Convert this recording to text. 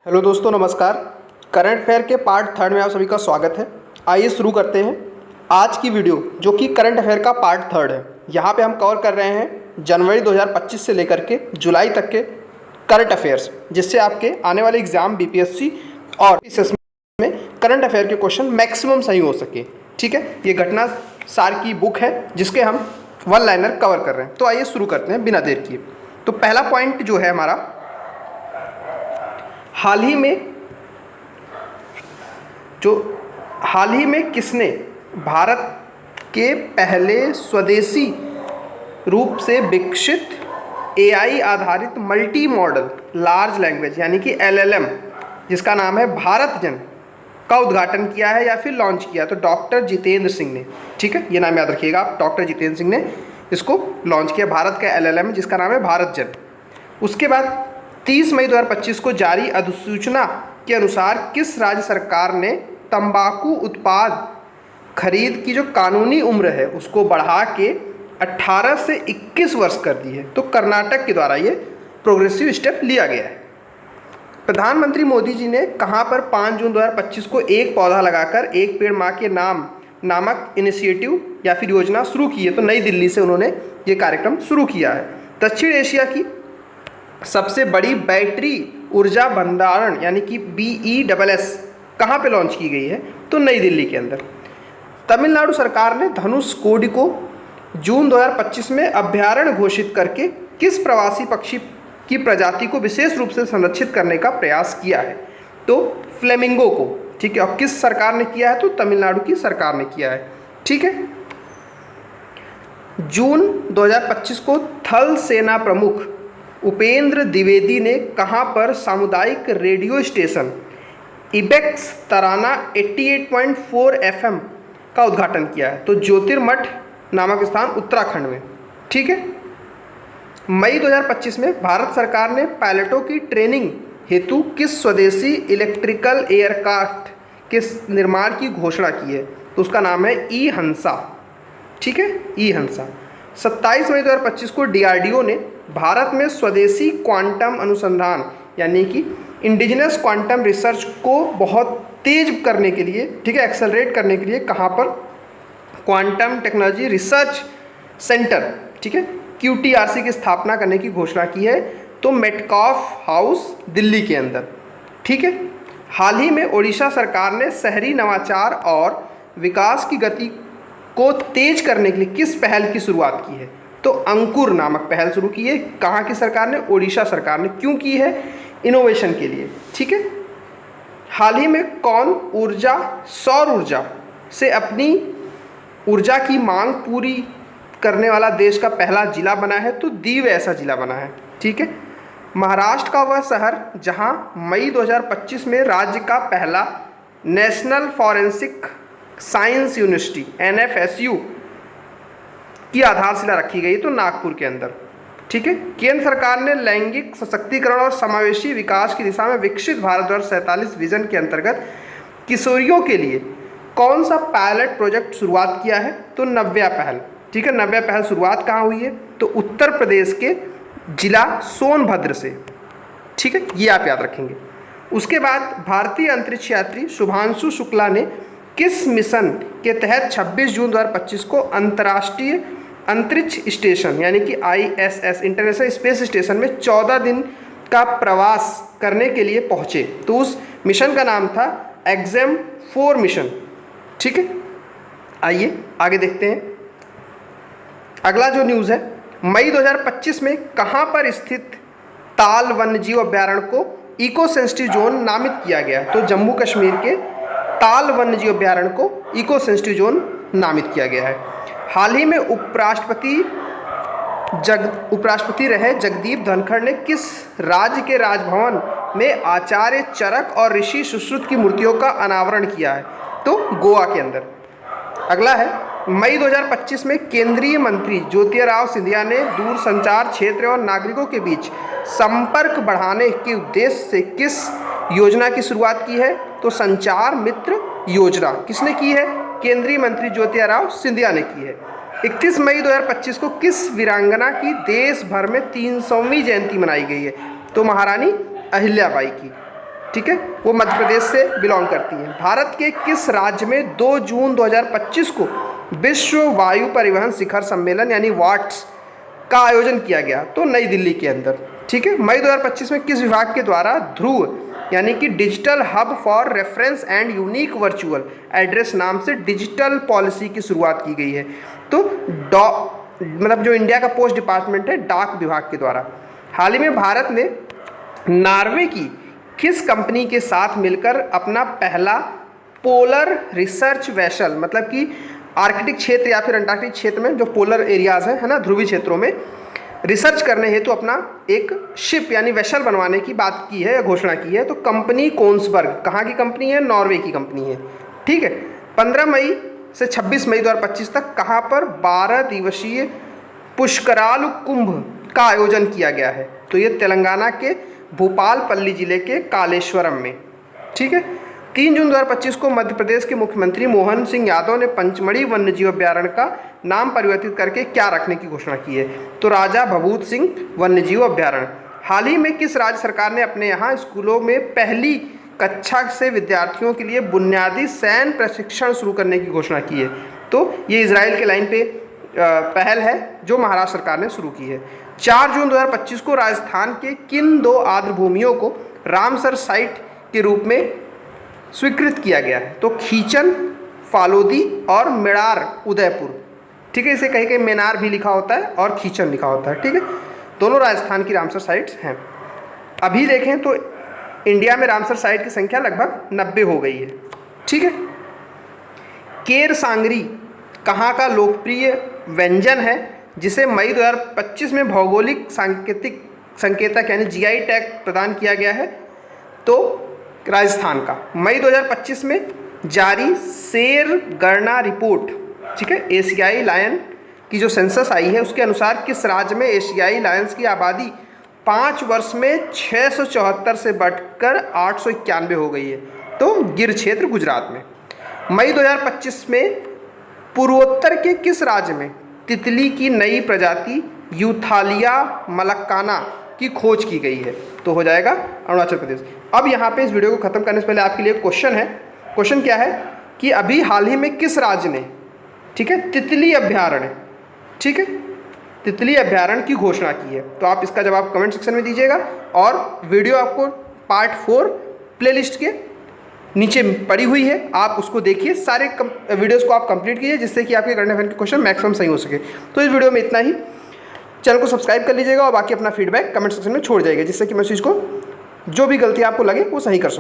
Hello दोस्तों, नमस्कार। Current affair के पार्ट थर्ड में आप सभी का स्वागत है। आइए शुरू करते हैं आज की वीडियो, जो कि करंट अफेयर का पार्ट थर्ड है। यहाँ पे हम कवर कर रहे हैं जनवरी 2025 से लेकर के जुलाई तक के करंट अफेयर्स, जिससे आपके आने वाले एग्जाम बीपीएससी और एसएससी में करंट अफेयर के क्वेश्चन मैक्सिमम सही हो सके। ठीक है, ये घटना सार की बुक है जिसके हम वन लाइनर कवर कर रहे हैं। तो आइए शुरू करते हैं बिना देर किए। तो पहला पॉइंट जो है हमारा, हाल ही में किसने भारत के पहले स्वदेशी रूप से विकसित एआई आधारित मल्टी मॉडल लार्ज लैंग्वेज यानी कि एलएलएम, जिसका नाम है भारत जन, का उद्घाटन किया है या फिर लॉन्च किया? तो डॉक्टर जितेंद्र सिंह ने। ठीक है, ये नाम याद रखिएगा आप, डॉक्टर जितेंद्र सिंह ने इसको लॉन्च किया, भारत का एलएलएम जिसका नाम है भारत जन। उसके बाद 30 मई 2025 को जारी अधिसूचना के अनुसार किस राज्य सरकार ने तंबाकू उत्पाद खरीद की जो कानूनी उम्र है उसको बढ़ा के 18 से 21 वर्ष कर दी है? तो कर्नाटक के द्वारा ये प्रोग्रेसिव स्टेप लिया गया है। प्रधानमंत्री मोदी जी ने कहाँ पर 5 जून 2025 को एक पौधा लगाकर एक पेड़ माँ के नाम नामक इनिशिएटिव या फिर योजना शुरू की है? तो नई दिल्ली से उन्होंने ये कार्यक्रम शुरू किया है। दक्षिण एशिया की सबसे बड़ी बैटरी ऊर्जा भंडारण यानी कि BESS कहाँ पे लॉन्च की गई है? तो नई दिल्ली के अंदर। तमिलनाडु सरकार ने धनुषकोडी को जून 2025 में अभ्यारण्य घोषित करके किस प्रवासी पक्षी की प्रजाति को विशेष रूप से संरक्षित करने का प्रयास किया है? तो फ्लेमिंगो को। ठीक है, और किस सरकार ने किया है? तो तमिलनाडु की सरकार ने किया है। ठीक है, जून 2025 को थल सेना प्रमुख उपेंद्र द्विवेदी ने कहाँ पर सामुदायिक रेडियो स्टेशन इबेक्स तराना 88.4 FM का उद्घाटन किया है? तो ज्योतिर्मठ नामक स्थान उत्तराखंड में। ठीक है, मई 2025 में भारत सरकार ने पायलटों की ट्रेनिंग हेतु किस स्वदेशी इलेक्ट्रिकल एयरक्राफ्ट के निर्माण की घोषणा की है? तो उसका नाम है ई हंसा। ठीक है, ई हंसा। 27 मई 2025 को DRDO ने भारत में स्वदेशी क्वांटम अनुसंधान यानी कि इंडिजिनस क्वांटम रिसर्च को बहुत तेज करने के लिए, ठीक है, एक्सेलरेट करने के लिए कहाँ पर क्वांटम टेक्नोलॉजी रिसर्च सेंटर, ठीक है, QTRC की स्थापना करने की घोषणा की है? तो मेटकॉफ हाउस दिल्ली के अंदर। ठीक है, हाल ही में ओडिशा सरकार ने शहरी नवाचार और विकास की गति को तेज करने के लिए किस पहल की शुरुआत की है? तो अंकुर नामक पहल शुरू की है। कहाँ की सरकार ने? ओडिशा सरकार ने। क्यों की है? इनोवेशन के लिए। ठीक है, हाल ही में कौन सौर ऊर्जा से अपनी ऊर्जा की मांग पूरी करने वाला देश का पहला जिला बना है? तो दीव ऐसा जिला बना है। ठीक है, महाराष्ट्र का वह शहर जहां मई 2025 में राज्य का पहला national forensic science university NFSU की आधारशिला रखी गई? तो नागपुर के अंदर। ठीक है, केंद्र सरकार ने लैंगिक सशक्तिकरण और समावेशी विकास की दिशा में विकसित भारत 2047 विजन के अंतर्गत किशोरियों के लिए कौन सा पायलट प्रोजेक्ट शुरुआत किया है? तो नव्या पहल। ठीक है, नव्या पहल शुरुआत कहाँ हुई है? तो उत्तर प्रदेश के जिला सोनभद्र से। ठीक है, ये आप याद रखेंगे। उसके बाद भारतीय अंतरिक्ष यात्री शुभांशु शुक्ला ने किस मिशन के तहत 26 जून 2025 को अंतर्राष्ट्रीय अंतरिक्ष स्टेशन यानी कि ISS इंटरनेशनल स्पेस स्टेशन में 14 दिन का प्रवास करने के लिए पहुंचे? तो उस मिशन का नाम था EXIM 4 मिशन। ठीक है, आइए आगे देखते हैं। अगला जो न्यूज़ है, मई 2025 में कहां पर स्थित ताल वन्यजीव अभ्यारण्य को इको सेंसिटिव जोन नामित किया गया? तो जम्मू कश्मीर के ताल वन्यजीव अभ्यारण्य को इको सेंसिटिव जोन नामित किया गया है। हाल ही में उपराष्ट्रपति रहे जगदीप धनखड़ ने किस राज्य के राजभवन में आचार्य चरक और ऋषि सुश्रुत की मूर्तियों का अनावरण किया है? तो गोवा के अंदर। अगला है, मई 2025 में केंद्रीय मंत्री ज्योतिराव सिंधिया ने दूरसंचार क्षेत्र और नागरिकों के बीच संपर्क बढ़ाने के उद्देश्य से किस योजना की शुरुआत की है? तो संचार मित्र योजना। किसने की है? केंद्रीय मंत्री ज्योतिराव सिंधिया ने की है। 31 मई 2025 को किस वीरांगना की देश भर में 300वीं जयंती मनाई गई है? तो महारानी अहिल्याबाई की। ठीक है, वो मध्य प्रदेश से बिलोंग करती हैं। भारत के किस राज्य में 2 जून 2025 को विश्व वायु परिवहन शिखर सम्मेलन यानी वाट्स का आयोजन किया गया? तो नई दिल्ली के अंदर। ठीक है, मई 2025 में किस विभाग के द्वारा ध्रुव यानी कि digital hub for reference and unique virtual address नाम से डिजिटल पॉलिसी की शुरुआत की गई है? तो मतलब जो इंडिया का पोस्ट डिपार्टमेंट है, डाक विभाग के द्वारा। हाल ही में भारत ने नॉर्वे की किस कंपनी के साथ मिलकर अपना पहला पोलर रिसर्च वेसल, मतलब कि आर्कटिक क्षेत्र या फिर अंटार्कटिक क्षेत्र में जो पोलर एरियाज है ना, ध्रुवीय क्षेत्रों में रिसर्च करने हेतु अपना एक शिप यानी वेसल बनवाने की बात की है या घोषणा की है? तो कंपनी कोन्सबर्ग कहाँ की कंपनी है? नॉर्वे की कंपनी है। ठीक है, 15 मई से 26 मई 2025 तक कहाँ पर 12 दिवसीय पुष्करालु कुंभ का आयोजन किया गया है? तो ये तेलंगाना के भूपालपल्ली जिले के कालेश्वरम में। ठीक है, 3 जून 2025 को मध्य प्रदेश के मुख्यमंत्री मोहन सिंह यादव ने पंचमढ़ी वन्यजीव अभ्यारण्य का नाम परिवर्तित करके क्या रखने की घोषणा की है? तो राजा भभूत सिंह वन्यजीव अभ्यारण्य। हाल ही में किस राज्य सरकार ने अपने यहाँ स्कूलों में पहली कक्षा से विद्यार्थियों के लिए बुनियादी सैन्य प्रशिक्षण शुरू करने की घोषणा की है? तो ये इजराइल के लाइन पे पहल है जो महाराष्ट्र सरकार ने शुरू की है। 4 जून 2025 को राजस्थान के किन 2 आर्द्रभूमियों को रामसर साइट के रूप में स्वीकृत किया गया है? तो खीचन फालोदी और मेड़ार उदयपुर। ठीक है, इसे कहीं कहीं मेनार भी लिखा होता है और खीचन लिखा होता है। ठीक है, दोनों राजस्थान की रामसर साइट्स हैं। अभी देखें तो इंडिया में रामसर साइट की संख्या लगभग 90 हो गई है। ठीक है, केर सांगरी कहाँ का लोकप्रिय व्यंजन है जिसे मई 2025 में भौगोलिक सांकेतिक संकेतक यानी जीआई टैग प्रदान किया गया है? तो राजस्थान का। मई 2025 में जारी शेर गणना रिपोर्ट, ठीक है, एशियाई लायन की जो सेंसस आई है उसके अनुसार किस राज्य में एशियाई लायंस की आबादी 5 वर्ष में 674 से बढ़कर 891 हो गई है? तो गिर क्षेत्र गुजरात में। मई 2025 में पूर्वोत्तर के किस राज्य में तितली की नई प्रजाति यूथालिया मलक्काना की खोज की गई है? तो हो जाएगा अरुणाचल प्रदेश। अब यहाँ पे इस वीडियो को ख़त्म करने से पहले आपके लिए क्वेश्चन है। क्वेश्चन क्या है कि अभी हाल ही में किस राज्य ने, ठीक है, तितली अभ्यारण्य, ठीक है, तितली अभ्यारण्य की घोषणा की है? तो आप इसका जवाब कमेंट सेक्शन में दीजिएगा और वीडियो आपको पार्ट 4 प्लेलिस्ट के नीचे पड़ी हुई है, आप उसको देखिए। सारे वीडियोस को आप कंप्लीट कीजिए जिससे कि आपके करंट अफेयर के क्वेश्चन मैक्सिमम सही हो सके। तो इस वीडियो में इतना ही। चैनल को सब्सक्राइब कर लीजिएगा और बाकी अपना फीडबैक कमेंट सेक्शन में छोड़ जाइएगा जिससे कि मैं इस चीज़ को जो भी गलती आपको लगे वो सही कर सकूँ।